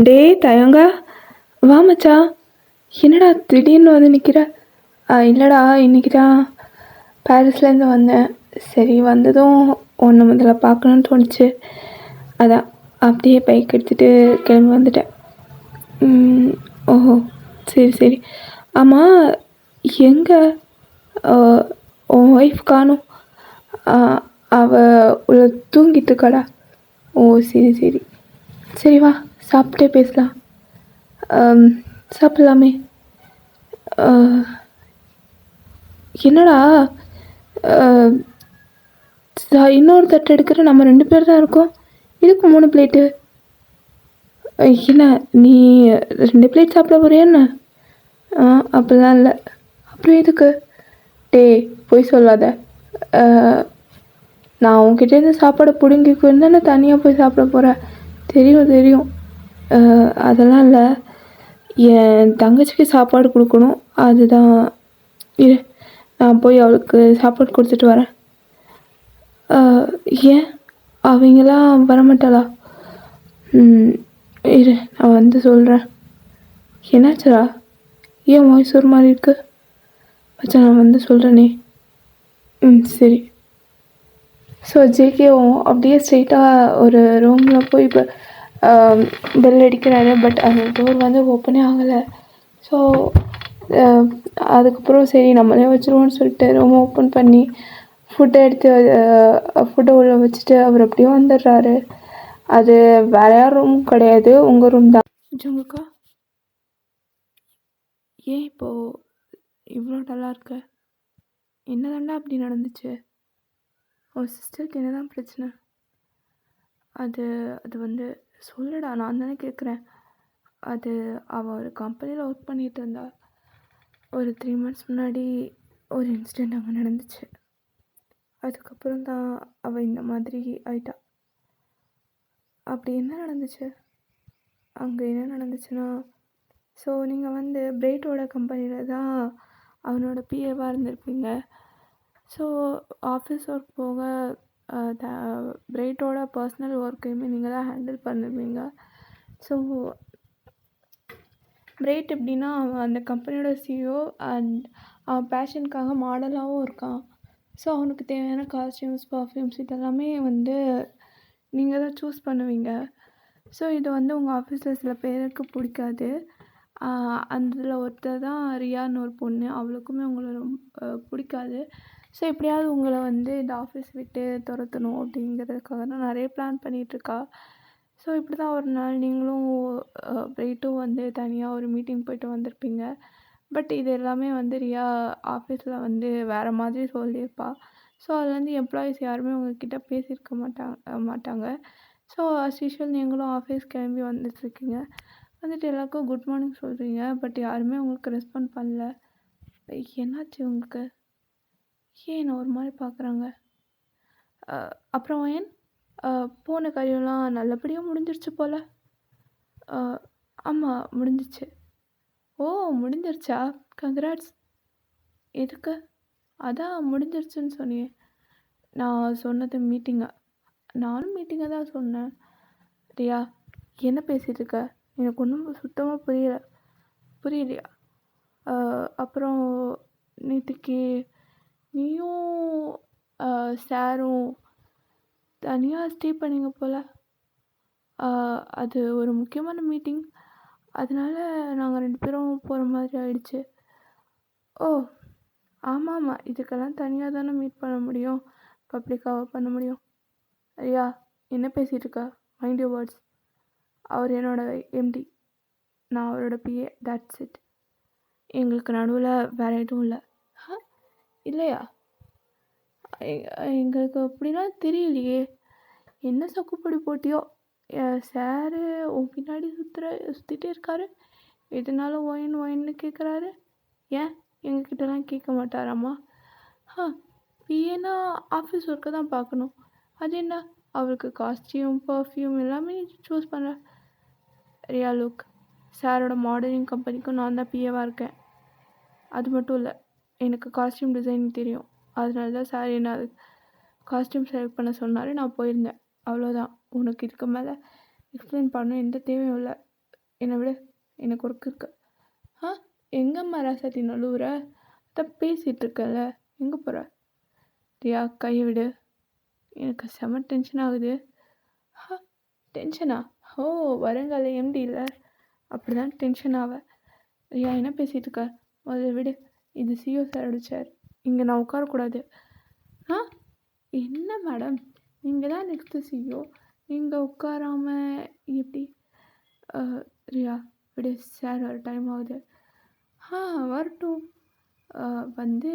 டேய் தயங்கா, வா மச்சான். என்னடா திடீர்னு வந்து நிற்கிற? இல்லைடா, இன்னைக்கு தான் பாரிஸ்லேருந்து வந்தேன். சரி வந்ததும் ஒன்று முதல்ல பார்க்கணுன்னு தோணுச்சு. அதான் அப்படியே பைக் எடுத்துகிட்டு கிளம்பி வந்துட்டேன். ஓஹோ, சரி சரி. ஆமாம், எங்கே உன் ஒய்ஃப் காணும்? அவள் உள்ள தூங்கிட்டு இருக்காடா? ஓ சரி சரி. சரி வா, சாப்பிட்டே பேசலாம். சாப்பிட்லாமே. என்னடா, இன்னொரு தட்டு எடுக்கிற, நம்ம 2 பேர் தான் இருக்கோம். இதுக்கு 3 பிளேட்டு? என்ன நீ 2 பிளேட் சாப்பிட போறியா என்ன? அப்படிலாம் இல்லை. அப்புறம் எதுக்கு? டேய் போய் சொல்லாத. நான் உன்கிட்டேருந்து சாப்பாடை பிடுங்கிக்குன்னு தானே தனியாக போய் சாப்பிட போகிறேன். தெரியும் தெரியும். அதெல்லாம் இல்லை, என் தங்கச்சிக்கு சாப்பாடு கொடுக்கணும், அதுதான். இரு, நான் போய் அவளுக்கு சாப்பாடு கொடுத்துட்டு வரேன். ஏன் அவங்களாம் வரமாட்டாளா? இரு, நான் வந்து சொல்கிறேன். என்னாச்சரா? ஏன் வாய்ஸ் ஒரு மாதிரி இருக்கு? மச்சான் நான் வந்து சொல்கிறேனே. சரி. ஸோ ஜேகேவும் அப்படியே ஸ்ட்ரெயிட்டாக ஒரு ரூமில் போய் இப்போ பெல் அடிக்கிறாரு. பட் அந்த டோர் வந்து ஓப்பனே ஆகலை. ஸோ அதுக்கப்புறம் சரி நம்மளே வச்சுருவோன்னு சொல்லிட்டு ரூம் ஓப்பன் பண்ணி ஃபுட்டை எடுத்து ஃபுட்டை உள்ள வச்சுட்டு அவர் அப்படியே வந்துடுறாரு. அது வேற யார் ரூம் கிடையாது, உங்கள் ரூம் தான். ஜுங்குக்கா, ஏன் இப்போது இவ்வளோ டல்லாக இருக்க? என்னதாண்டா அப்படி நடந்துச்சு? உன் சிஸ்டருக்கு என்ன தான் பிரச்சனை? அது அது வந்து சொல்லுடா, நான் தானே கேட்குறேன். அது அவள் ஒரு கம்பெனியில் ஒர்க் பண்ணிகிட்டு இருந்தா. ஒரு 3 months முன்னாடி ஒரு இன்சிடெண்ட் அங்கே நடந்துச்சு. அதுக்கப்புறம் தான் அவள் இந்த மாதிரி ஆயிட்டா. அப்படி என்ன நடந்துச்சு அங்கே? என்ன நடந்துச்சுன்னா, ஸோ நீங்கள் வந்து பிரைட்டோட கம்பெனியில் தான் அவனோட பிஏவாக இருந்திருப்பீங்க. ஸோ ஆஃபீஸ் ஒர்க் போக பிரைட்டோட பர்சனல் ஒர்க்கையுமே நீங்கள் தான் ஹேண்டில் பண்ணிருப்பீங்க. ஸோ பிரைட் எப்படின்னா, அவன் அந்த கம்பெனியோட சிஇஓ அண்ட் அவன் பேஷனுக்காக மாடலாகவும் இருக்கான். ஸோ அவனுக்கு தேவையான காஸ்டியூம்ஸ், பர்ஃப்யூம்ஸ் இதெல்லாமே வந்து நீங்கள் தான் சூஸ் பண்ணுவீங்க. ஸோ இது வந்து உங்கள் ஆஃபீஸில் சில பேருக்கு பிடிக்காது. அதில் ஒருத்தர் தான் ரியான்னு ஒரு பொண்ணு. அவளுக்குமே உங்களை ரொம்ப பிடிக்காது. ஸோ எப்படியாவது உங்களை வந்து இந்த ஆஃபீஸ் விட்டு துரத்தணும் அப்படிங்கிறதுக்காக தான் நிறைய பிளான் பண்ணிகிட்ருக்கா. ஸோ இப்படி தான் ஒரு நாள் நீங்களும் பிரைட்டும் வந்து தனியாக ஒரு மீட்டிங் போயிட்டு வந்திருப்பீங்க. பட் இது எல்லாமே வந்து ரியா ஆஃபீஸில் வந்து வேறு மாதிரி சொல்லியிருப்பா. ஸோ அது வந்து எம்ப்ளாயீஸ் யாருமே உங்ககிட்ட பேசியிருக்க மாட்டாங்க. ஸோ அஸ் யூஷுவல் நீங்களும் ஆஃபீஸ் கிளம்பி வந்துட்டுருக்கீங்க. வந்துட்டு எல்லாருக்கும் குட் மார்னிங் சொல்கிறீங்க. பட் யாருமே உங்களுக்கு ரெஸ்பாண்ட் பண்ணல. என்னாச்சு உங்களுக்கு? ஏன் என்ன ஒரு மாதிரி பார்க்குறாங்க? அப்புறம் ஏன் போன காரியம்லாம் நல்லபடியாக முடிஞ்சிருச்சு போல்? ஆமாம் முடிஞ்சிச்சு. ஓ முடிஞ்சிருச்சா? கங்க்ராட்ஸ். எதுக்கு? அதான் முடிஞ்சிருச்சுன்னு சொன்னியே. நான் சொன்னது மீட்டிங்கா? நானும் மீட்டிங்கை தான் சொன்னேன். ரியா, என்ன பேசிகிட்டு இருக்க? எனக்கு ஒன்றும் சுத்தமாக புரியலையா? அப்புறம் நேற்றுக்கு நீயும் சாரும் தனியாக ஸ்டே பண்ணிங்க போல். அது ஒரு முக்கியமான மீட்டிங், அதனால நாங்கள் 2 பேரும் போகிற மாதிரி ஆயிடுச்சு. ஓ ஆமாம் ஆமாம், இதுக்கெல்லாம் தனியாக தானே மீட் பண்ண முடியும், பப்ளிக்காக பண்ண முடியும். ரியா, என்ன பேசிகிட்டு இருக்கா? Mind your words. அவர் என்னோட எம்டி, நான் அவரோட பிஏ, தட்ஸ் இட். எங்களுக்கு நடுவில் வேறு எதுவும் இல்லை. இல்லையா? எங்களுக்கு அப்படிலாம் தெரியலையே. என்ன சக்குப்படி போட்டியோ? சாரு உன் பின்னாடி சுற்றிட்டே இருக்காரு. எதுனாலும் ஒயின்னு கேட்குறாரு. ஏன் எங்ககிட்டலாம் கேட்க மாட்டாராம்மா? பிஏனா ஆஃபீஸ் ஒர்க்கை தான் பார்க்கணும். அது என்ன அவருக்கு காஸ்டியூம், பர்ஃப்யூம் எல்லாமே சூஸ் பண்ண? ரியா லுக், சாரோட மாடலிங் கம்பெனிக்கும் நான் தான் பிஏவாக இருக்கேன். அது மட்டும் இல்லை, எனக்கு காஸ்டியூம் டிசைனிங் தெரியும். அதனால தான் சார் என்ன அது காஸ்டியூம் செலக்ட் பண்ண சொன்னார். நான் போயிருந்தேன், அவ்வளோதான். உனக்கு இதுக்கு மேலே எக்ஸ்பிளைன் பண்ண எந்த தேவையும் இல்லை. என்னை விடு, எனக்கு ஒர்க் இருக்கு. ஆ எங்கம்மா ராசாத்தி நழுவுற? அதான் பேசிகிட்டு இருக்கல, எங்கே போகிற? ரியா கையை விடு, எனக்கு செம டென்ஷன் ஆகுது. ஆ டென்ஷனா? ஓ வருங்கால எம்டி இல்லை, அப்படி தான் டென்ஷன் ஆவேன். ரியா என்ன பேசிகிட்டு இருக்க? முதல்ல விடு, இது சிஓ சாரோட சேர், இங்கே நான் உட்காரக்கூடாது. ஆ என்ன மேடம், நீங்கள் தான் நெக்ஸ்ட்டு சிஓ, நீங்கள் உட்காராம எப்படி? ரியா விடு, சார் வர டைம் ஆகுது. வரட்டும், வந்து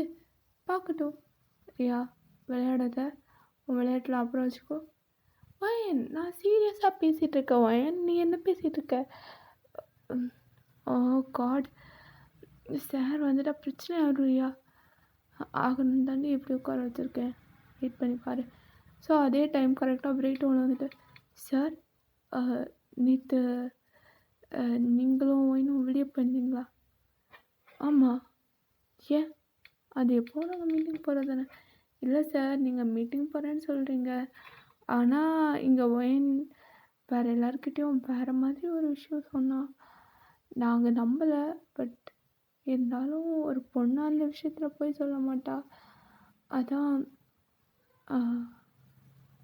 பார்க்கட்டும். ரியா விளையாடாத, உன் விளையாட்டில் அப்புறம் வச்சுக்கோ. வயன் நான் சீரியஸாக பேசிகிட்டு இருக்கேன். வயன் நீ என்ன பேசிகிட்டு இருக்க? ஓ காட், சார் வந்துட்டா பிரச்சனை ஆகிடும் ரியா. ஆகணும் தாண்டி எப்படி உட்கார வச்சுருக்கேன், வெயிட் பண்ணி பாரு. ஸோ அதே டைம் கரெக்டாக பிரேக் ஒன்று வந்துட்டு, சார் நேற்று நீங்களும் இன்னும் வெளியே போயிருந்தீங்களா? ஆமாம். ஏன்? அது எப்போ நாங்கள் மீட்டிங் போகிறது தானே? இல்லை சார், நீங்கள் மீட்டிங் போகிறேன்னு சொல்கிறீங்க, ஆனால் இங்கே ஒயின் வேறு எல்லாருக்கிட்டேயும் வேறு மாதிரி ஒரு விஷயம் சொன்னால் நாங்கள் நம்பலை. பட் இருந்தாலும் ஒரு பொண்ணு அந்த விஷயத்தில் போய் சொல்ல மாட்டா. அதான்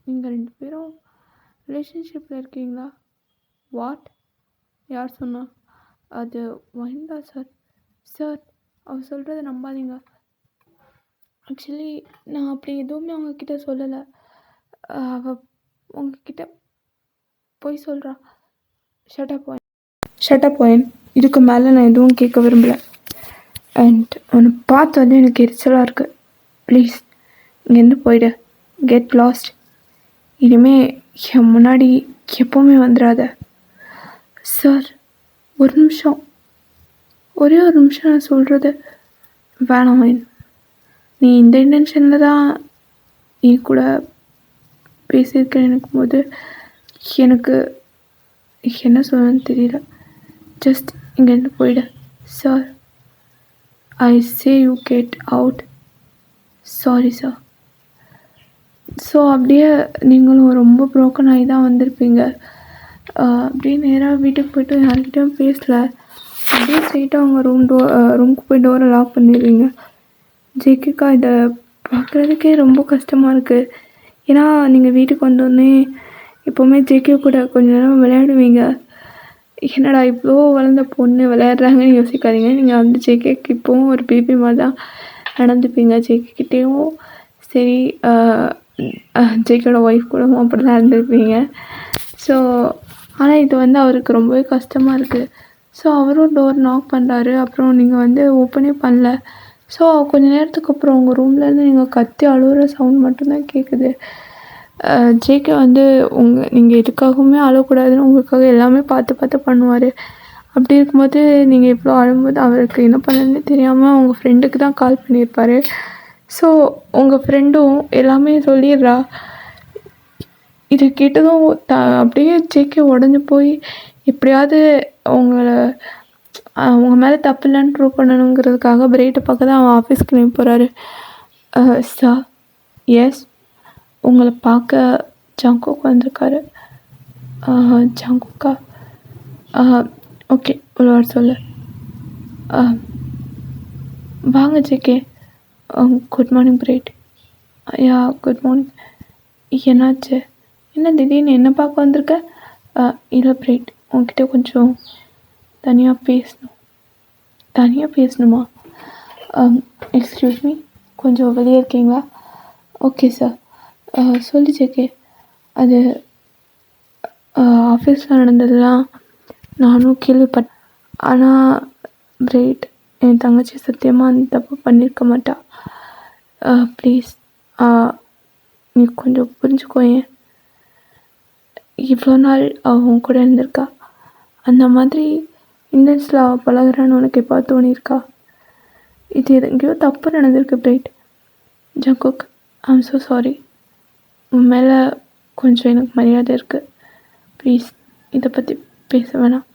நீங்கள் 2 பேரும் ரிலேஷன்ஷிப்பில் இருக்கீங்களா? வாட்? யார் சொன்னா? அது ஒயின் தான் சார். சார் அவர் சொல்கிறத நம்பாதீங்க. ஆக்சுவலி நான் அப்படி எதுவுமே அவங்கக்கிட்ட சொல்லலை. அவள் உங்ககிட்ட போய் சொல்கிறா. ஷட்டப் ஒயின், இதுக்கு மேலே நான் எதுவும் கேட்க விரும்பலை. அண்ட் உன்னை பார்த்து வந்து எனக்கு எரிச்சலாக இருக்குது. ப்ளீஸ் இங்கேருந்து போயிடு, கெட் லாஸ்ட். இனிமே என் முன்னாடி எப்போவுமே வந்துடாத. சார் ஒரு நிமிஷம், ஒரே ஒரு நிமிஷம் நான் சொல்கிறது. வேணாம் ஒயின், நீ இந்த இன்டென்ஷனில் தான் என் கூட பேசியிருக்கேன்னு நினைக்கும் போது எனக்கு என்ன சொல்லணும்னு தெரியல. ஜஸ்ட் இங்கேருந்து போயிடு. Sir I say you get out. Sorry sir. So அப்படியே நீங்களும் ரொம்ப ப்ரோக்கன் ஆகி தான் வந்திருப்பீங்க. அப்படியே நேராக வீட்டுக்கு போய்ட்டு யார்கிட்டையும் பேசல, அப்படியே ஸ்ட்ரெயிட்டாக அவங்க ரூமுக்கு போய் டோரை லாக் பண்ணிடுவீங்க. ஜேகேக்கா இதை பார்க்குறதுக்கே ரொம்ப கஷ்டமாக இருக்குது. ஏன்னா நீங்கள் வீட்டுக்கு வந்தோடனே எப்போவுமே ஜேகே கூட கொஞ்ச நேரம் விளையாடுவீங்க. என்னடா இவ்வளோ வளர்ந்த பொண்ணு விளையாடுறாங்கன்னு யோசிக்காதீங்க. நீங்கள் வந்து ஜேகேக்கு இப்போவும் ஒரு பேபி மாதிரி தான் நடந்துப்பீங்க. ஜேகேக்கிட்டேயும் சரி, ஜேகேயோட ஒய்ஃப் கூடவும் அப்படி தான் இருந்திருப்பீங்க. ஸோ ஆனால் இது வந்து அவருக்கு ரொம்பவே கஷ்டமாக இருக்குது. ஸோ அவரும் டோர் நாக் பண்ணுறாரு, அப்புறம் நீங்கள் வந்து ஓப்பனே பண்ணல. ஸோ கொஞ்சம் நேரத்துக்கு அப்புறம் உங்கள் ரூம்லேருந்து நீங்கள் கத்தி அழுகிற சவுண்ட் மட்டும்தான் கேட்குது. ஜேகே வந்து நீங்கள் எதுக்காகவுமே அழக்கூடாதுன்னு உங்களுக்காக எல்லாமே பார்த்து பண்ணுவார். அப்படி இருக்கும்போது நீங்கள் இவ்வளோ அழும்போது அவருக்கு என்ன பண்ணுறதுன்னு தெரியாமல் உங்கள் ஃப்ரெண்டுக்கு தான் கால் பண்ணியிருப்பார். ஸோ உங்கள் ஃப்ரெண்டும் எல்லாமே சொல்லிடுறா. இது கேட்டதும் அப்படியே ஜேகே உடஞ்சி போய் எப்படியாவது உங்கள் மேலே தப்பு இல்லைன்னு ப்ரூவ் பண்ணணுங்கிறதுக்காக பிரேட்டை பார்க்க தான் அவன் ஆஃபீஸ்க்கு கிளம்பி போகிறாரு. சார் எஸ், உங்களை பார்க்க ஜங்குக் வந்திருக்காரு. ஜங்குக்கா? ஓகே, ஒரு வார்த்தை சொல்லு. வாங்க JK. Good morning Brad. Yeah good morning. என்னாச்சு? என்ன திடீர்னு என்ன பார்க்க வந்திருக்க? இல்லை பிரேட், உங்ககிட்ட கொஞ்சம் தனியாக பேசணுமா? எக்ஸ்கியூஸ் மீ, கொஞ்சம் வெளியே இருக்கீங்களா? Okay sir. சொல்லி ஜேகே. அது ஆஃபீஸில் நடந்ததுலாம் நானும் கேள்விப்பட்டேன். ஆனால் பிரேட், என் தங்கச்சி சத்தியமாக அந்த தப்பு பண்ணியிருக்க மாட்டா. ப்ளீஸ் நீ கொஞ்சம் புரிஞ்சுக்கோயேன். இவ்வளோ நாள் அவன் கூட இருந்திருக்கா, அந்த மாதிரி இண்டன்ஸில் அவள் பழகுறான்னு உனக்கு எப்போ தோணியிருக்கா? இது எங்கேயோ தப்பு நடந்திருக்கு Brad. Jungkook, I'm so sorry. உன் மேலே கொஞ்சம் எனக்கு மரியாதை இருக்குது. ப்ளீஸ் இதை பற்றி பேச வேணாம்.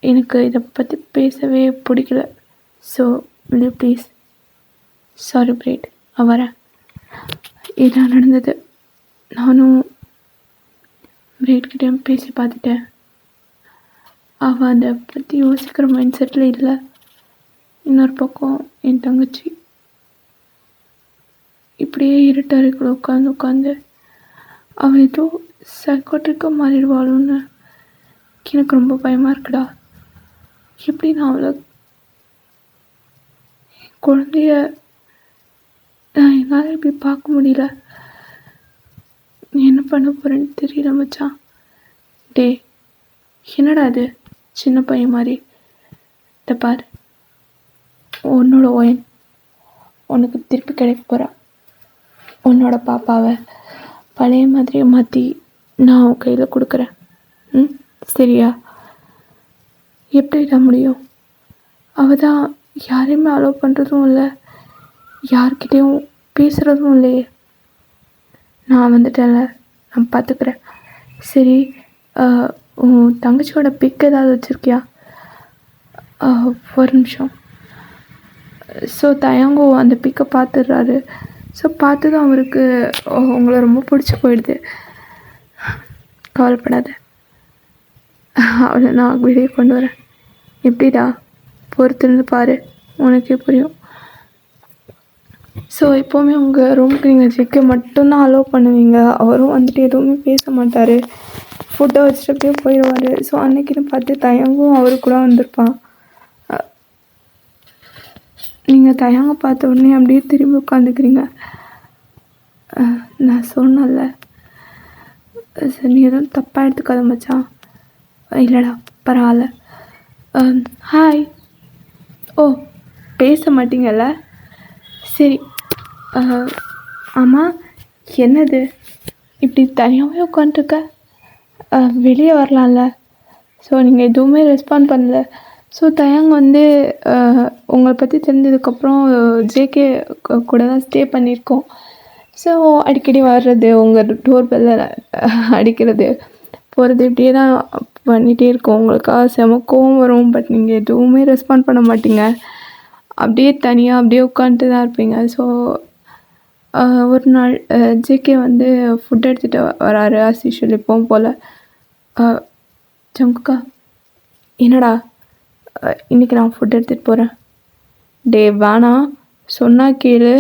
எனக்கு இதை பற்றி பேசவே பிடிக்கல. So will you please? Sorry பிரேட், வரேன். இதான் நடந்தது. நானும் பிரேட்கிட்டையும் பேசி பார்த்துட்டேன். அவள் அதை பற்றி யோசிக்கிற மைண்ட் செட்டில் இல்லை. இன்னொரு பக்கம் என் தங்கச்சி இப்படியே இருட்டறைக்குள்ள உட்காந்து அவள் ஏதோ சைக்காட்ரிக்காக மாறிடுவாளுன்னு எனக்கு ரொம்ப பயமாக இருக்குடா. எப்படி நான் அவளை குழந்தைய என்னால் இப்படி பார்க்க முடியல. என்ன பண்ண போகிறேன்னு தெரியல மச்சான். டே என்னடா அது சின்ன பையன் மாதிரி? இதை பார், உன்னோட ஓயன் உனக்கு திருப்பி கிடைக்க போகிறா. உன்னோட பாப்பாவை பழைய மாதிரியே மாற்றி நான் அவன் கையில் கொடுக்குறேன். சரியா? எப்படிடா முடியும்? அவள் தான் யாரையுமே அலோவ் பண்ணுறதும் இல்லை, யார்கிட்டையும் பேசுகிறதும் இல்லையே. நான் வந்துட்டேன்ல, நான் பார்த்துக்கிறேன். சரி, உன் தங்கச்சியோட பிக் ஏதாவது வச்சுருக்கியா? ஒரு நிமிஷம். ஸோ தயங்கோ அந்த பிக்கை பார்த்துடுறாரு. ஸோ பார்த்ததும் அவருக்கு உங்களை ரொம்ப பிடிச்சி போயிடுது. கவலைப்படாத, அவளை நான் வெளியே கொண்டு வரேன். எப்படிடா? பொறுத்திருந்து பாரு, உனக்கே புரியும். ஸோ எப்போவுமே உங்கள் ரூமுக்கு நீங்கள் ஜிக்க மட்டும்தான் அலோவ் பண்ணுவீங்க. அவரும் வந்துட்டு எதுவுமே பேச மாட்டார், ஃபுட்டை வச்சுட்டு அப்படியே போயிடுவார். ஸோ அன்றைக்கின்னு பார்த்து தயங்கும் அவரு கூட வந்திருப்பான். நீங்கள் தயங்க பார்த்த உடனே அப்படியே திரும்பி உட்காந்துக்கிறீங்க. நான் சொன்னல, சரி நீ எதுவும் தப்பாக எடுத்துக்காத மச்சான். இல்லைடா பரவாயில்ல. ஹாய். ஓ, பேச மாட்டீங்கல்ல? சரி. ஆமாம், என்னது இப்படி தனியாகவே உட்காந்துருக்க? வெளியே வரலாம்ல? ஸோ நீங்கள் எதுவுமே ரெஸ்பாண்ட் பண்ணல. ஸோ தயங்க வந்து உங்களை பற்றி தெரிஞ்சதுக்கப்புறம் ஜேகே கூட தான் ஸ்டே பண்ணியிருக்கோம். ஸோ அடிக்கடி வர்றது, உங்கள் டோர் பெல்ல அடிக்கிறது போகிறது, இப்படியே தான் பண்ணிகிட்டே இருக்கோம். உங்களுக்காக செமக்கவும் வரும். பட் நீங்கள் எதுவுமே ரெஸ்பாண்ட் பண்ண மாட்டீங்க. அப்படியே தனியாக அப்படியே உட்காந்துட்டு தான் இருப்பீங்க. ஸோ ஒரு நாள் ஜேகே வந்து ஃபுட் எடுத்துகிட்டு வராரு ஆஸ் யூஷுவல் எப்பவும் போல். ஜங்குக்கா, என்னடா இன்றைக்கி நான் ஃபுட் எடுத்துகிட்டு போகிறேன். டே வேணாம், சொன்னால் கேளு.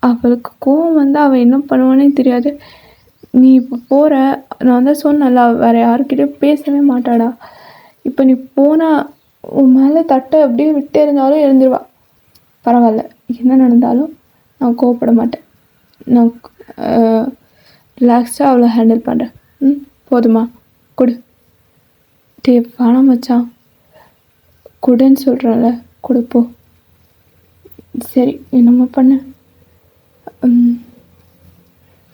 அவளுக்கு கோவம் வந்து அவள் என்ன பண்ணுவானே தெரியாது. நீ இப்போ போகிற, நான் தான் சொன்னல வேறு யாருக்கிட்டையும் பேசவே மாட்டாடா. இப்போ நீ போனால் உன் மேலே தட்டை அப்படியே விட்டு எறிஞ்சாலும் எழுந்துருவா. பரவாயில்ல, என்ன நடந்தாலும் நான் கோவப்பட மாட்டேன். நான் ரிலாக்ஸ்டாக அவ்வளோ ஹேண்டில் பண்ணுறேன். போதுமா? கொடு. டே வேணாம் மச்சான், கொடுன்னு சொல்கிறேன்ல, கொடுப்போ. சரி, என்னம்மா பண்ண?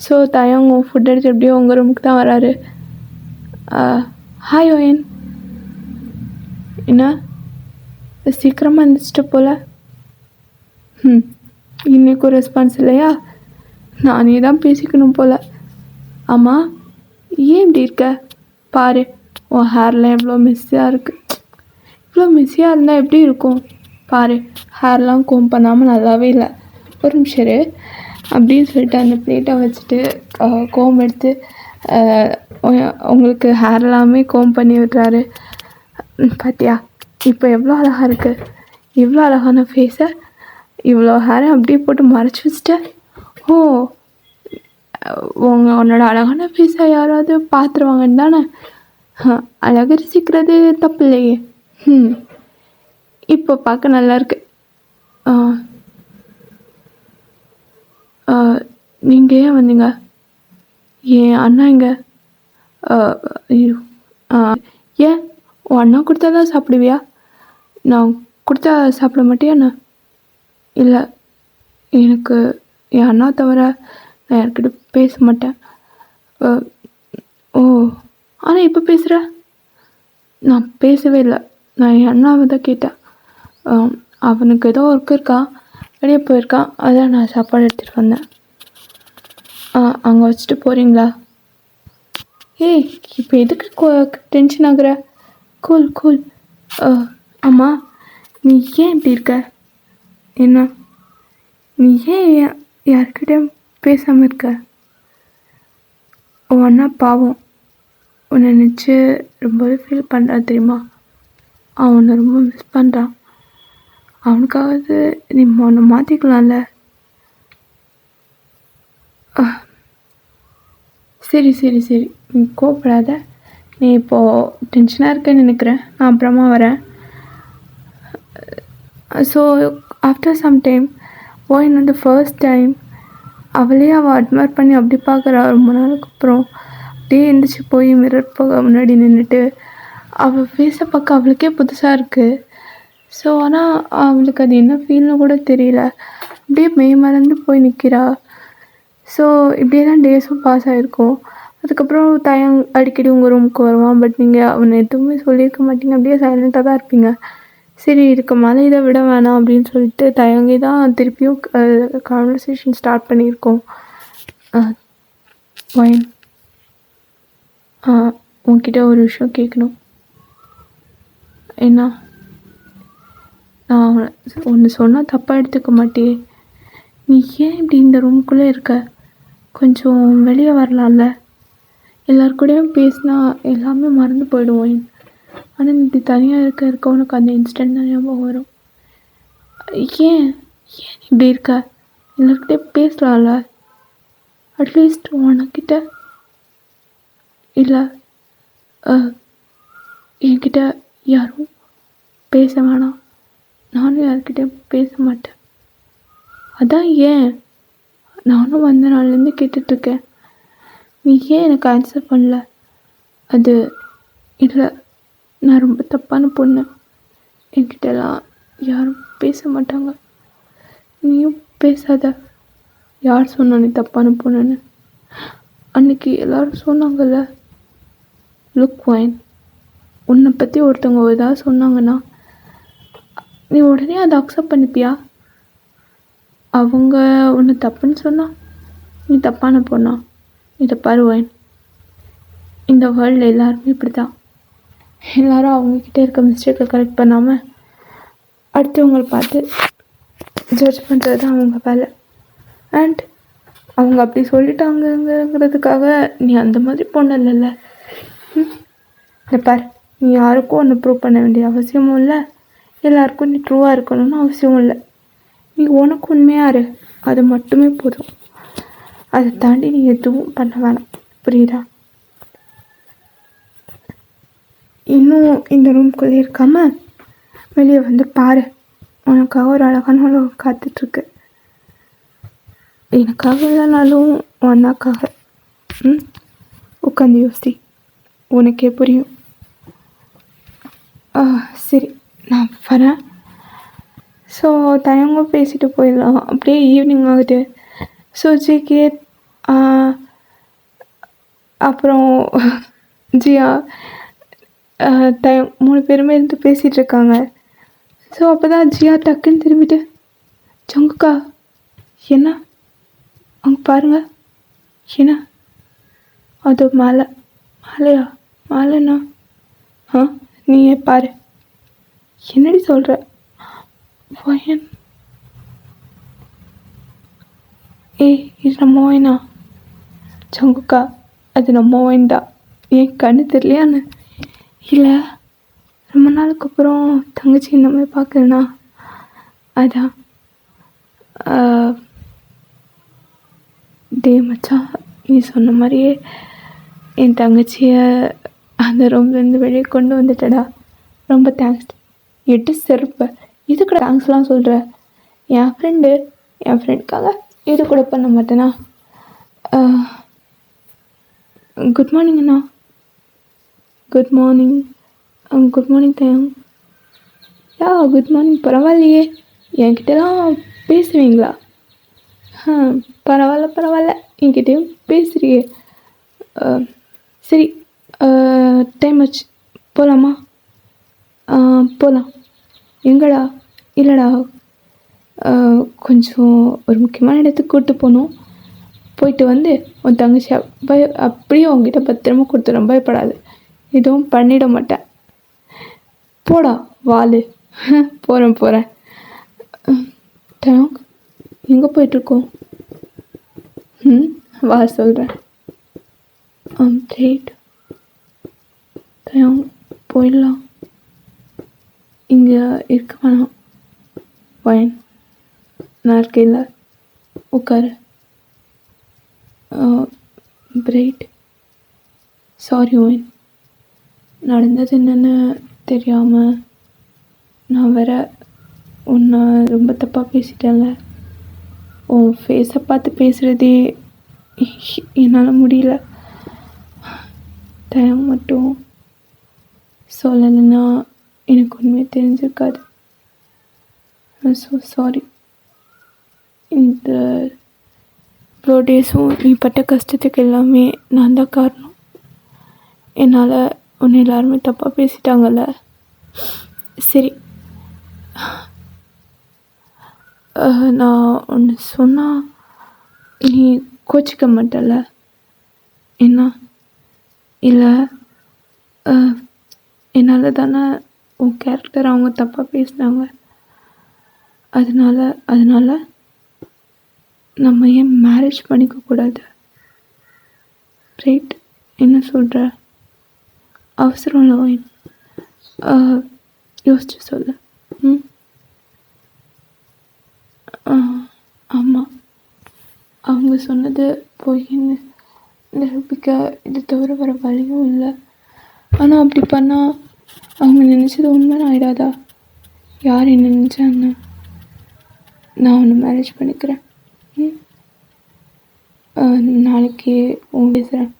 ஸோ தயங்க ஃபுட் எடுத்து எப்படியோ உங்கள் ரூமுக்கு தான் வராரு. ஹாய் ஓயன், என்ன சீக்கிரமாக இருந்துச்சுட்டு போல்? இன்றைக்கும் ரெஸ்பான்ஸ் இல்லையா? நானே தான் பேசிக்கணும் போல். ஆமாம், ஏன் இப்படி இருக்க? பாரு, உன் ஹேர்லாம் எவ்வளோ மெஸ்ஸியாக இருக்குது. இவ்வளோ மெஸ்ஸியாக இருந்தால் எப்படி இருக்கும்? பாரு, ஹேர்லாம் கோம் பண்ணாமல் நல்லாவே இல்லை. ஒரு நிமிஷம் அப்படின்னு சொல்லிட்டு அந்த பிளேட்டை வச்சுட்டு கோம் எடுத்து உங்களுக்கு ஹேர் எல்லாமே கோம் பண்ணி விடுறாரு. பார்த்தியா இப்போ எவ்வளோ அழகாக இருக்குது? இவ்வளோ அழகான ஃபேஸை இவ்வளோ ஹேரை அப்படியே போட்டு மறைச்சி வச்சுட்டேன். ஓ, உன்னோட அழகான ஃபேஸை யாராவது பார்த்துருவாங்கன்னு தானே? அழகு ரசிக்கிறது தப்பு இல்லையே. இப்போ பார்க்க நல்லாயிருக்கு. நீங்கள் ஏன் வந்தீங்க? என் அண்ணா எங்க? ஏன் உன் அண்ணா கொடுத்தா தான் சாப்பிடுவியா? நான் கொடுத்தா சாப்பிட மாட்டியாண்ணா? இல்லை, எனக்கு என் அண்ணா தவிர நான் யார்கிட்ட பேச மாட்டேன். ஓ, ஆனால் இப்போ பேசுகிற? நான் பேசவே இல்லை, நான் என் அண்ணாவை தான் கேட்டேன். அவனுக்கு ஏதோ ஒர்க் இருக்கா, வெளியே போயிருக்கான், அதான் நான் சாப்பாடு எடுத்துகிட்டு வந்தேன். அங்கே வச்சுட்டு போகிறீங்களா? ஏய், இப்போ எதுக்கு டென்ஷன் ஆகுற? Cool cool. ஆமாம், நீ ஏன் இப்படி இருக்க? என்ன, நீ ஏன் யார்கிட்டையும் பேசாமல் இருக்க? உன் அண்ணா பாவம், உன்னை நினச்சி ரொம்பவே ஃபீல் பண்ணுறான் தெரியுமா? அவன் உன்னை ரொம்ப மிஸ் பண்ணுறான். அவனுக்காவது நீ உன்னை மாற்றிக்கலாம்ல. சரி சரி சரி, நீ கோவப்படாத. நீ இப்போது டென்ஷனாக இருக்கேன்னு நினைக்கிறேன். நான் அப்புறமா வரேன். ஸோ ஆஃப்டர் சம் டைம் போயின் வந்து ஃபர்ஸ்ட் டைம் அவளே அவள் அட்மையர் பண்ணி அப்படி பார்க்குறா. ரொம்ப நாளுக்கு அப்புறம் அப்படியே எழுந்திரிச்சி போய் மிரர் போக முன்னாடி நின்றுட்டு அவள் ஃபேஸை பார்க்க அவளுக்கே புதுசாக இருக்குது. ஸோ ஆனால் அவளுக்கு அது என்ன ஃபீல்னு கூட தெரியல. அப்படியே மெய் மறந்து போய் நிற்கிறா. ஸோ இப்படியே தான் டேஸும் பாஸ் ஆகிருக்கும். அதுக்கப்புறம் அடிக்கடி உங்கள் ரூமுக்கு வருவான். பட் நீங்கள் அவனை எதுவுமே சொல்லியிருக்க மாட்டீங்க. அப்படியே சைலண்ட்டாக தான் இருப்பீங்க. சரி, இதுக்கு மேலே இதை விட வேணாம் அப்படின்னு சொல்லிட்டு தயங்கி தான் திருப்பியும் கான்வர்சேஷன் ஸ்டார்ட் பண்ணியிருக்கோம். ஒயின், உன்கிட்ட ஒரு விஷயம் கேட்கணும். என்ன? நான் ஒன்று சொன்னால் தப்பாக எடுத்துக்க மாட்டியே? நீ ஏன் இப்படி இந்த ரூமுக்குள்ளே இருக்க? கொஞ்சம் வெளியே வரலாம்ல. எல்லாருக்கூடையும் பேசினா எல்லாமே மறந்து போயிடுவோம். ஆனால் நீ இப்படி தனியாக இருக்க உனக்கு அந்த இன்ஸ்டன்ட் தான் ஞாபகம் வரும். ஏன் இப்படி இருக்க? எல்லாருக்கிட்டே பேசலாம்ல. அட்லீஸ்ட் உனக்கிட்ட இல்லை என்கிட்ட யாரும் பேச வேணாம். நானும் யார்கிட்டையும் பேச மாட்டேன். அதான் ஏன்? நானும் வந்த நாள்லேருந்து கேட்டுட்ருக்கேன். நீ ஏன் எனக்கு ஆன்சர் பண்ணல? அது இல்லை, நான் ரொம்ப தப்பான பொண்ணு. என்கிட்டலாம் யாரும் பேச மாட்டாங்க. நீயும் பேசாத. யார் சொன்னா நீ தப்பான பொண்ணுன்னு? அன்றைக்கி எல்லோரும் சொன்னாங்கல்ல. லுக் ஒயின், உன்னை பற்றி ஒருத்தவங்க ஏதாவது சொன்னாங்கன்னா நீ உடனே அதை அக்செப்ட் பண்ணிப்பியா? அவங்க உன்னை தப்புன்னு சொன்னா நீ தப்பான பொண்ணா? இதை பாரு ஒயின், இந்த வேர்ல்டில் எல்லாருமே இப்படி தான். எல்லோரும் அவங்கக்கிட்ட இருக்க மிஸ்டேக்கை கரெக்ட் பண்ணாமல் அடுத்தவங்களை பார்த்து ஜட்ஜ் பண்ணுறது தான் அவங்க வேலை. அண்ட் அவங்க அப்படி சொல்லிட்டாங்கங்கிறதுக்காக நீ அந்த மாதிரி பொண்ணு இல்லைல்ல. பார், நீ யாருக்கும் ஒன்று ப்ரூவ் பண்ண வேண்டிய அவசியமும் இல்லை. எல்லாருக்கும் நீ ட்ரூவாக இருக்கணும்னு அவசியமும் இல்லை. நீ உனக்கு உண்மையாக இரு, அது மட்டுமே போதும். அதை தாண்டி நீ எதுவும் பண்ண வேணாம். புரியுதா? இன்னும் இந்த ரூம்குள்ளே இருக்காமல் வெளியே வந்து பாரு. உனக்காக ஒரு அழகான உலகம் காத்துட்ருக்கு. எனக்காக இல்லைனாலும் ஒன்னாக்காக. உட்காந்து யோசி, உனக்கே புரியும். சரி, நான் வரேன். ஸோ தயங்க பேசிட்டு போயிடலாம். அப்படியே ஈவினிங் ஆகுது. ஸோ ஜிகே அப்புறம் ஜியா மூணு பேருமே இருந்து பேசிகிட்ருக்காங்க. ஸோ அப்போ தான் ஜியா டக்குன்னு திரும்பிட்டு, ஜங்குக்கா என்ன அங்கே பாருங்க. என்ன அது மாலையா? மாலைண்ணா? நீயே பாரு. என்னடி சொல்கிற? ஒயன், இது நம்ம ஒயினா? ஜங்குக்கா, அது நம்ம ஒயின் தான். ஏன் கண்ணு தெரியலையான்னு? இல்லை, ரொம்ப நாளுக்கு அப்புறம் தங்கச்சி இந்த மாதிரி பார்க்குறேண்ணா, அதான். டே மச்சான், நீ சொன்ன மாதிரியே என் தங்கச்சியை அந்த ரூம்லேருந்து வெளியே கொண்டு வந்துட்டடா. ரொம்ப தேங்க்ஸ். எட்டு செருப்ப இது கூட தேங்க்ஸ்லாம் சொல்கிற? என் ஃப்ரெண்டுக்காக இது கூட பண்ண மாட்டேனா? குட் மார்னிங் அண்ணா. Good morning. குட் மார்னிங் தயம். Good morning. பரவாயில்லையே, என்கிட்டலாம் பேசுவீங்களா? பரவாயில்ல, என்கிட்டயும் பேசுறியே. சரி, டைம் ஆச்சு, போகலாமா? போகலாம். எங்கடா? இல்லைடா, கொஞ்சம் ஒரு முக்கியமான இடத்துக்கு கூப்பிட்டு போகணும். போயிட்டு வந்து உன் தங்கச்சி அப்படியே உங்ககிட்ட பத்திரமா கொடுத்துடும். பயப்படாது, எதுவும் பண்ணிட மாட்டேன். போடா வாலு. போகிறேன். எங்கே போயிட்டுருக்கோம்? வா சொல்கிறேன். பிளேட் தயம் போயிடலாம். இங்கே இருக்க வேணாம். ஒயின் நான் இருக்கையில் உட்காரு. பிரைட் சாரி ஒயின், நடந்தது என்னென்னு தெரியாமல் நான் வேற உன்னை ரொம்ப தப்பாக பேசிட்டேன்ல. உன் ஃபேஸை பார்த்து பேசுகிறதே என்னால் முடியல. டைம் மட்டும் சொல்லலைன்னா எனக்கு உண்மையாக தெரிஞ்சிருக்காது. So sorry. இந்த இவ்வளோ டேஸும் நீ பட்ட கஷ்டத்துக்கு எல்லாமே நான் தான் காரணம். என்னால் உன்னை எல்லாருமே தப்பாக பேசிட்டாங்கல்ல. சரி, நான் ஒன்று சொன்னால் நீ கோச்சிக்க மாட்டல என்ன? இல்லை என்னால் தானே உன் கேரக்டர் அவங்க தப்பாக பேசினாங்க. அதனால நம்ம ஏன் மேரேஜ் பண்ணிக்கக்கூடாது? ரைட், என்ன சொல்கிற? அவசரம் இல்லை ஒயின், யோசிச்சு சொல்லு. ஆமாம், அவங்க சொன்னது பொய்ன்னு நிரூபிக்க இது தவிர வர வழியும் இல்லை. ஆனால் அப்படி பண்ணால் அவங்க நினச்சது உண்மைன்னு ஆகிடாதா? யார் என்ன நினச்சாங்க? நான் ஒன்று மேரேஜ் பண்ணிக்கிறேன். நாளைக்கு உன் பேசுகிறேன்,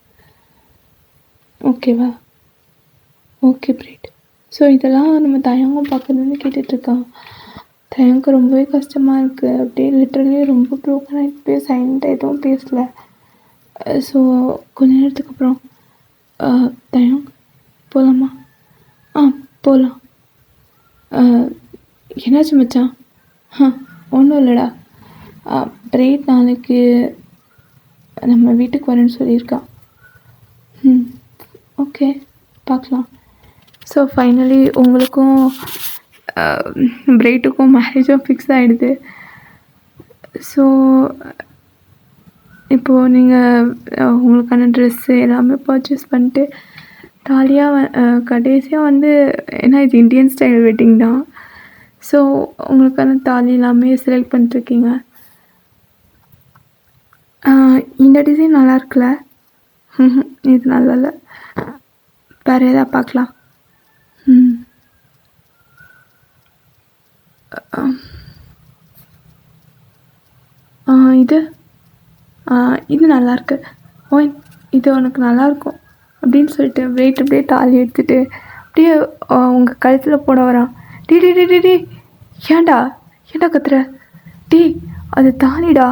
ஓகேவா? Okay bright. ஸோ இதெல்லாம் நம்ம தயங்கம் பார்க்கறதுன்னு கேட்டுட்ருக்கான். தயங்க ரொம்பவே கஷ்டமாக இருக்குது. அப்படியே லிட்ரலி ரொம்ப ப்ரோக்கன் ஆகிட்டு சைலண்ட் எதுவும் பேசலை. ஸோ கொஞ்ச நேரத்துக்கு அப்புறம் தயங்க போகலாமா? போகலாம். என்னாச்சு மச்சான்? ஒன்றும் இல்லைடா, பிரைட் நாளைக்கு நம்ம வீட்டுக்கு வரேன்னு சொல்லியிருக்கான். ஓகே, பார்க்கலாம். ஸோ ஃபைனலி உங்களுக்கும் பிரைட்டுக்கும் மேரேஜும் ஃபிக்ஸ் ஆகிடுது. ஸோ இப்போது நீங்கள் உங்களுக்கான ட்ரெஸ்ஸு எல்லாமே பர்ச்சேஸ் பண்ணிட்டு தாலியாக கடைசியாக வந்து, ஏன்னா இது இந்தியன் ஸ்டைல் வெட்டிங் தான். ஸோ உங்களுக்கான தாலி எல்லாமே செலக்ட் பண்ணிட்டுருக்கீங்க. இந்த டிசைன் நல்லா இருக்குல்ல? இது நல்லா இல்லை, வேறு எதாவது பார்க்கலாம். இது நல்லாயிருக்கு. இது உனக்கு நல்லாயிருக்கும் அப்படின்னு சொல்லிட்டு வெயிட் அப்படியே தாலி எடுத்துகிட்டு அப்படியே உங்கள் கழுத்தில் போட வரான். டே டே டே டே டே ஏன்டா கத்துற? டே அது தாலிடா,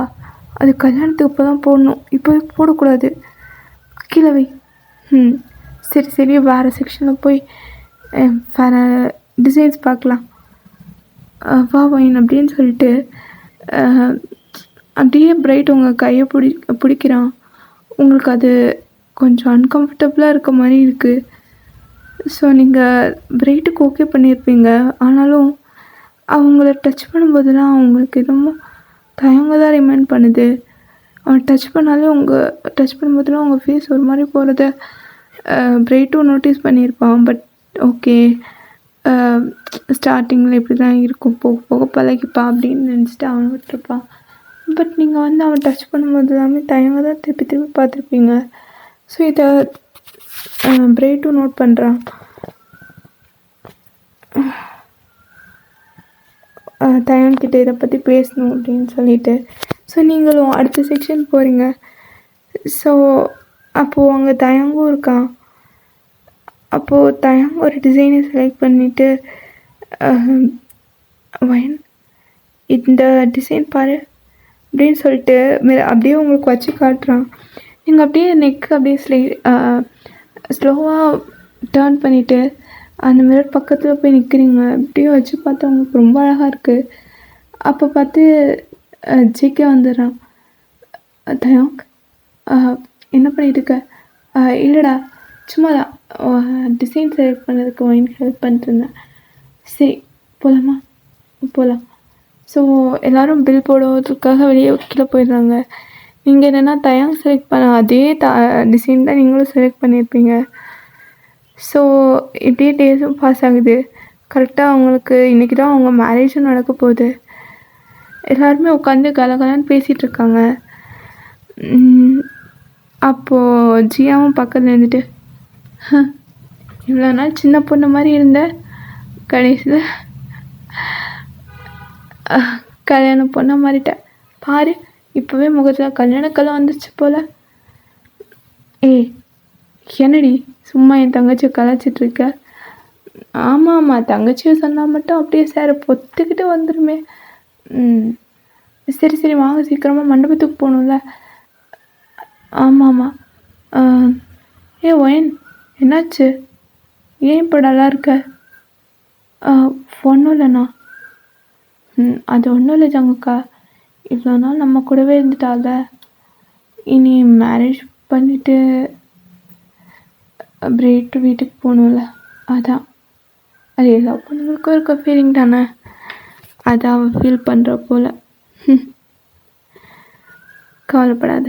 அது கல்யாணத்துக்கு இப்போ தான் போடணும், இப்போ போடக்கூடாது, கீழே வை. சரி வேறு செக்ஷனில் போய் வேறு டிசைன்ஸ் பார்க்கலாம், வா வைன் அப்படின்னு சொல்லிட்டு அப்படியே பிரைட் உங்கள் கையை பிடிக்கிறான். உங்களுக்கு அது கொஞ்சம் அன்கம்ஃபர்டபுளாக இருக்க மாதிரி இருக்குது. ஸோ நீங்கள் பிரைட்டுக்கு ஓகே பண்ணியிருப்பீங்க. ஆனாலும் அவங்கள டச் பண்ணும்போதெல்லாம் அவங்களுக்கு எதுவும் தயங்க தான் ரிமைண்ட் பண்ணுது. அவன் டச் பண்ணும்போதெல்லாம் அவங்க ஃபேஸ் ஒரு மாதிரி போகிறத பிரைட்டும் நோட்டீஸ் பண்ணியிருப்பான். பட் ஓகே, ஸ்டார்டிங்கில் இப்படி தான் இருக்கும், போக போக பழகிப்பா அப்படின்னு நினச்சிட்டு அவனை விட்டுருப்பான். பட் நீங்கள் வந்து அவன் டச் பண்ணும்போது எல்லாமே தயங்க தான் திருப்பி பார்த்துருப்பீங்க. ஸோ இதை பிரைட்டும் நோட் பண்ணுறான். தயங்கிட்ட இதை பற்றி பேசணும் அப்படின்னு சொல்லிட்டு. ஸோ நீங்களும் அடுத்த செக்ஷன் போகிறீங்க. ஸோ அப்போது அங்கே தயங்கும் இருக்கான். அப்போது தயங்க ஒரு டிசைனை செலக்ட் பண்ணிவிட்டு, வைன் இந்த டிசைன் பாரு அப்படின்னு சொல்லிட்டு அப்படியே உங்களுக்கு வச்சு காட்டுறான். நீங்கள் அப்படியே நெக்கு அப்படியே ஸ்லோவாக டேர்ன் பண்ணிவிட்டு அந்த மிரர் பக்கத்தில் போய் நிற்கிறீங்க. அப்படியே வச்சு பார்த்தா உங்களுக்கு ரொம்ப அழகாக இருக்குது. அப்போ பார்த்து ஜிகே வந்துடுறான். தயங்க், என்ன பண்ணிட்டு இருக்க? இல்லைடா, சும்மா தான் டிசைன் செலக்ட் பண்ணதுக்கு வைன் ஹெல்ப் பண்ணிட்டுருந்தேன். சரி போகலாமா? போகலாம். ஸோ எல்லோரும் பில் போடுவதற்காக வெளியே கீழே போயிடுறாங்க. நீங்கள் என்னென்னா தயங்க் செலக்ட் பண்ண அதே டிசைன் தான் நீங்களும் செலக்ட் பண்ணியிருப்பீங்க. ஸோ இப்படியே டேஸும் பாஸ் ஆகுது. கரெக்டாக அவங்களுக்கு இன்றைக்கி தான் அவங்க மேரேஜும் நடக்க போகுது. எல்லாருமே உட்காந்து கலகலன்னு பேசிகிட்டு இருக்காங்க. அப்போது ஜியாவும் பக்கத்தில் இருந்துட்டு, இவ்வளோ நாள் சின்ன பொண்ணு மாதிரி இருந்த, கடைசியில் கல்யாணம் பொண்ணை மாறிட்டேன் பாரு, இப்போவே முகத்தில் கல்யாணக்கெல்லாம் வந்துச்சு போல். ஏய் என்னடி சும்மா என் தங்கச்சியை கலாச்சிட்ருக்க? ஆமாம் ஆமாம், தங்கச்சியை சொன்னால் மட்டும் அப்படியே சார் பொத்துக்கிட்டு வந்துடுமே. சரி சரி வாங்க, சீக்கிரமாக மண்டபத்துக்கு போகணும்ல. ஆமாம் ஆமாம். ஒயன் என்னாச்சு? ஏன் இப்போ நல்லா இருக்க? ஒன்றும் இல்லைண்ணா. அது ஒன்றும் இல்லை ஜாங்கக்கா, இவ்வளோ நாள் நம்ம கூடவே இருந்துட்டால, இனி மேரேஜ் பண்ணிவிட்டு பிரேட்டு வீட்டுக்கு போகணும்ல, அதான். அது எல்லா பொண்ணுங்களுக்கும் இருக்க ஃபீலிங் தானே, அதான் அவள் ஃபீல் பண்ணுற போல். கவலைப்படாத,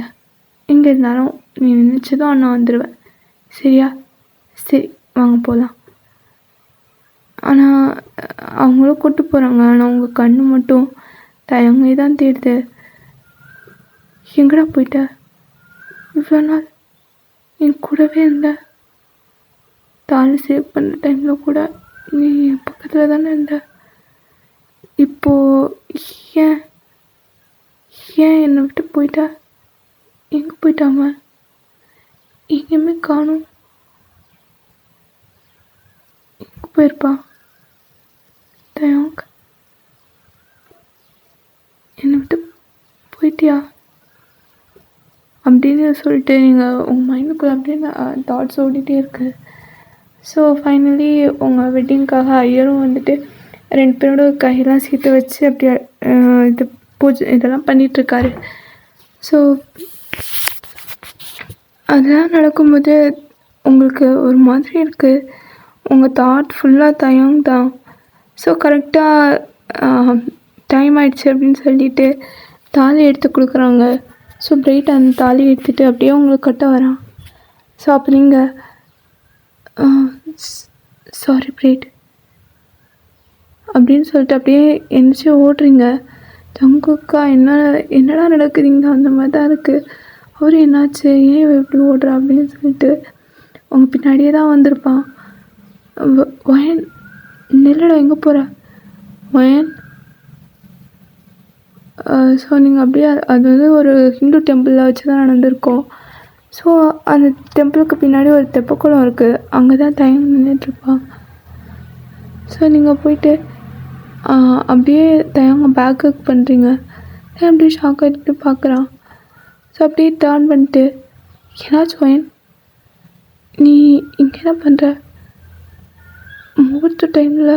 எங்கே இருந்தாலும் நீ நினச்சதும் அண்ணா வந்துடுவேன், சரியா? சரி வாங்க போகலாம். ஆனால் அவங்களும் கூப்பிட்டு போகிறாங்க, ஆனால் உங்கள் கண்ணு மட்டும் தயங்கே தான் தேடுது. எங்கடா போயிட்ட? இவ்வளோ நாள் என் கூடவே இருந்த, தாலி சேவ் பண்ண டைமில் கூட நீ என் பக்கத்தில் தானே இருந்த. இப்போது ஏன் ஏன் என்னை விட்டு போயிட்ட? எங்கே போயிட்டாங்க? எங்கேயுமே காணும். எங்கே போயிருப்பா? தயங்க என்னை விட்டு போயிட்டியா அப்படின்னு சொல்லிட்டு நீங்கள் உங்கள் மைண்டுக்குள்ளே அப்படின்னு தாட்ஸ் ஓடிட்டே இருக்குது. ஸோ ஃபைனலி உங்கள் வெட்டிங்க்காக ஐயரும் வந்துட்டு 2 பேரோட கையெல்லாம் சேர்த்து வச்சு அப்படியே இது பூஜை இதெல்லாம் பண்ணிகிட்ருக்காரு. ஸோ அதெல்லாம் நடக்கும்போது உங்களுக்கு ஒரு மாதிரி இருக்குது, உங்கள் தாட் ஃபுல்லாக தயங் தான். ஸோ கரெக்டாக டைம் ஆயிடுச்சு அப்படின்னு சொல்லிட்டு தாலி எடுத்து கொடுக்குறாங்க. ஸோ பிரைட் அந்த தாலி எடுத்துகிட்டு அப்படியே உங்களுக்கு கட்ட வரான். ஸோ அப்போ நீங்கள் சாரி பிரைட் அப்படின்னு சொல்லிட்டு அப்படியே எந்திரிச்சு ஓடுறீங்க. தங்கக்கா என்னடா நடக்குதுங்க, அந்த மாதிரி தான் இருக்குது. அவர் என்னாச்சு, ஏன் எப்படி ஓடுறா அப்படின்னு சொல்லிட்டு உங்கள் பின்னாடியே தான் வந்திருப்பான். வயன் நில்லடா, எங்கே போகிற வயன்? ஸோ நீங்கள் அப்படியே அது வந்து ஒரு ஹிந்து டெம்பிளில் வச்சு தான் நடந்திருக்கோம். ஸோ அந்த டெம்பிளுக்கு பின்னாடி ஒரு தெப்பக்குளம் இருக்குது, அங்கே தான் தயங்கி நின்றுட்டுருப்பான். ஸோ நீங்கள் போயிட்டு அப்படியே தயங்க பேக் பண்ணுறீங்க. அப்படியே ஷாக் ஆகிட்டு பார்க்குறான். ஸோ அப்படியே டர்ன் பண்ணிட்டு, ஏதாச்சும் வயன் நீ இங்கே என்ன பண்ணுற? முகூர்த்த டைமில்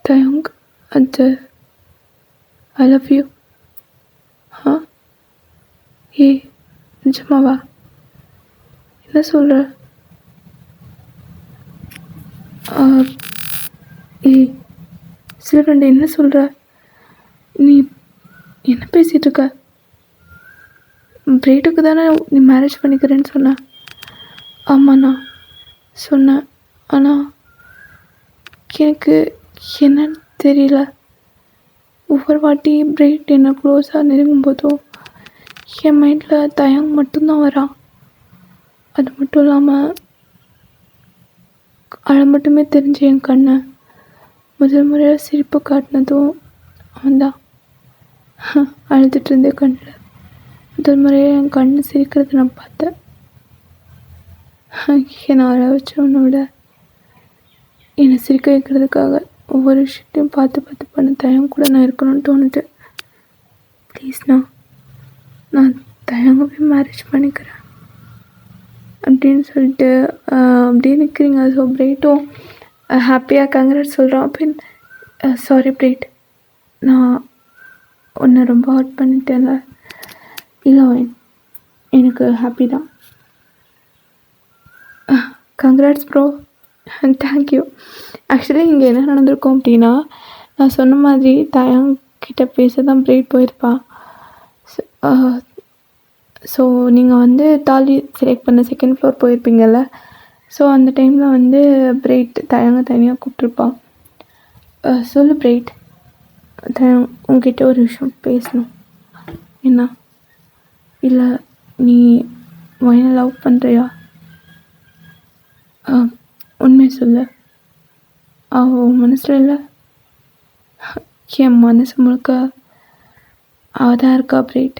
தயங் அது ஐ லவ் யூ. ஏய் நிஜமாவா? என்ன சொல்கிற? ஏய் சிலவண்டி என்ன சொல்கிற? நீ என்ன பேசிகிட்டு இருக்க? பிரேட்டுக்கு தானே நீ மேரேஜ் பண்ணிக்கிறேன்னு சொன்ன. ஆமாண்ணா சொன்னேன், ஆனால் எனக்கு என்னன்னு தெரியல. ஒவ்வொரு வாட்டி பிரைட் என்ன க்ளோஸாக நெருங்கும் போதும் என் மைண்டில் தயங் மட்டும்தான் வரான். அது மட்டும் இல்லாமல் அழ மட்டுமே தெரிஞ்ச என் கண்ணை முதல் முறையாக சிரிப்பு காட்டினதும் அவன்தான். அழுதுட்டு இருந்த கண்ணில் முதல் முறையாக என் கண் சிரிக்கிறத நான் பார்த்தேன். என்னை அழ வச்சவனை விட என்னை சிரிக்க வைக்கிறதுக்காக ஒவ்வொரு விஷயத்தையும் பார்த்து பார்த்து பண்ண தயங்க கூட நான் இருக்கணும்னு தோணுது. ப்ளீஸ்ண்ணா, நான் தயங்கவே மேரேஜ் பண்ணிக்கிறேன் அப்படின்னு சொல்லிட்டு அப்படியே நிற்கிறீங்க. ஸோ பிரைட்டும் ஹாப்பியாக கங்க்ராட் சொல்கிறான். அப்போ சாரி பிரைட், நான் உன்னை ரொம்ப ஹர்ட் பண்ணிட்டேன்ல. இல்லை வயன், எனக்கு ஹாப்பி தான். Congrats bro, thank you. ஆக்சுவலி இங்கே என்ன நடந்திருக்கும் அப்படின்னா, நான் சொன்ன மாதிரி தயங்கிட்ட பேச தான் பிரைட் போயிருப்பான். ஸோ நீங்கள் வந்து தாலி செலக்ட் பண்ண செகண்ட் ஃப்ளோர் போயிருப்பீங்கள்ல. ஸோ அந்த டைமில் வந்து பிரைட் தனியாக கூப்பிட்ருப்பான். சொல்லு பிரைட், உங்ககிட்ட ஒரு விஷயம் பேசணும். என்ன? இல்லை, நீ வயனை லவ் பண்ணுறியா? உண்மையை சொல்லு. அவள் மனசில் இல்லை, என் மனசு முழுக்க அவள் தான் இருக்கா பிரைட்.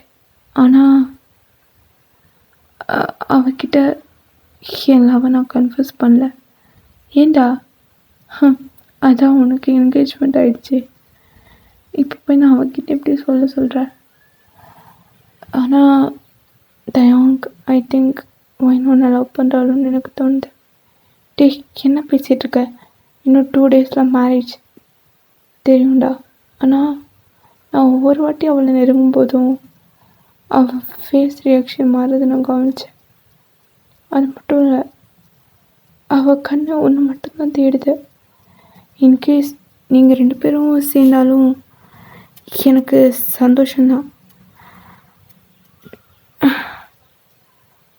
ஆனால் அவகிட்ட என் லவ்வை நான் கன்ஃபர்ஸ் பண்ணல. ஏண்டா? அதான் உனக்கு என்கேஜ்மெண்ட் ஆகிடுச்சு. இப்போ போய் நான் அவகிட்ட எப்படி சொல்கிறேன்? ஆனால் தயவுக்கு ஐ திங்க் ஒயின் ஒன்று லவ் பண்ணுறாளுன்னு எனக்கு தோணுது. டேய், என்ன பேசிகிட்டு இருக்க? இன்னும் 2 டேஸில் மேரேஜ் தெரியும்டா. ஆனால் நான் ஒவ்வொரு வாட்டி அவளை நெருங்கும் போதும் அவள் ஃபேஸ் ரியாக்ஷன் மாறுறது நான் கவனித்தேன். அது மட்டும் இல்லை, அவள் கண்ணை ஒன்று மட்டும்தான் தேடுது. இன்கேஸ் நீங்கள் 2 பேரும் சேர்ந்தாலும் எனக்கு சந்தோஷம்தான்.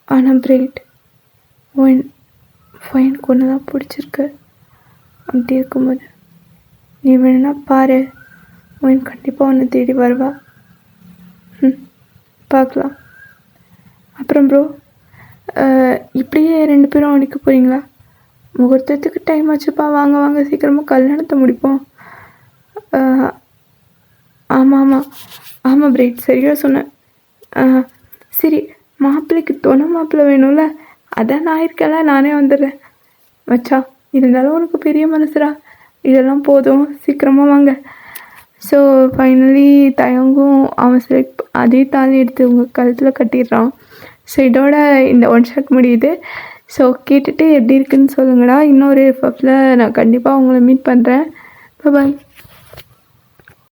ஆனால் பிரைட், எனக்கு ஒன்று தான் பிடிச்சிருக்கு. அப்படி இருக்கும்போது நீ வேணுன்னா பாரு, கண்டிப்பாக ஒன்று தேடி வருவா. பார்க்கலாம். அப்புறம் ப்ரோ, இப்படியே 2 பேரும் அடிக்க போகிறீங்களா? முகூர்த்தத்துக்கு டைம் ஆச்சுப்பா, வாங்க சீக்கிரமாக கல்யாணத்தை முடிப்போம். ஆமாம் பிரைட், சரியாக சொன்னேன். சரி, மாப்பிள்ளைக்கு துணை மாப்பிள்ளை வேணும்ல, அதான் நான் இருக்கேன்ல, நானே வந்துடுறேன். மச்சா, இருந்தாலும் உனக்கு பெரிய மனசுடா, இதெல்லாம் போதும், சீக்கிரமாக வாங்க. ஸோ ஃபைனலி தயங்கும் அவன் அதே தாலி எடுத்து உங்கள் கழுத்தில் கட்டிடுறான். ஸோ இதோட இந்த 1 ஷாட் முடியுது. ஸோ கேட்டுட்டு எப்படி இருக்குன்னு சொல்லுங்கடா. இன்னொரு எஃப்எஃப்பில் நான் கண்டிப்பாக உங்களை மீட் பண்ணுறேன். பாய்.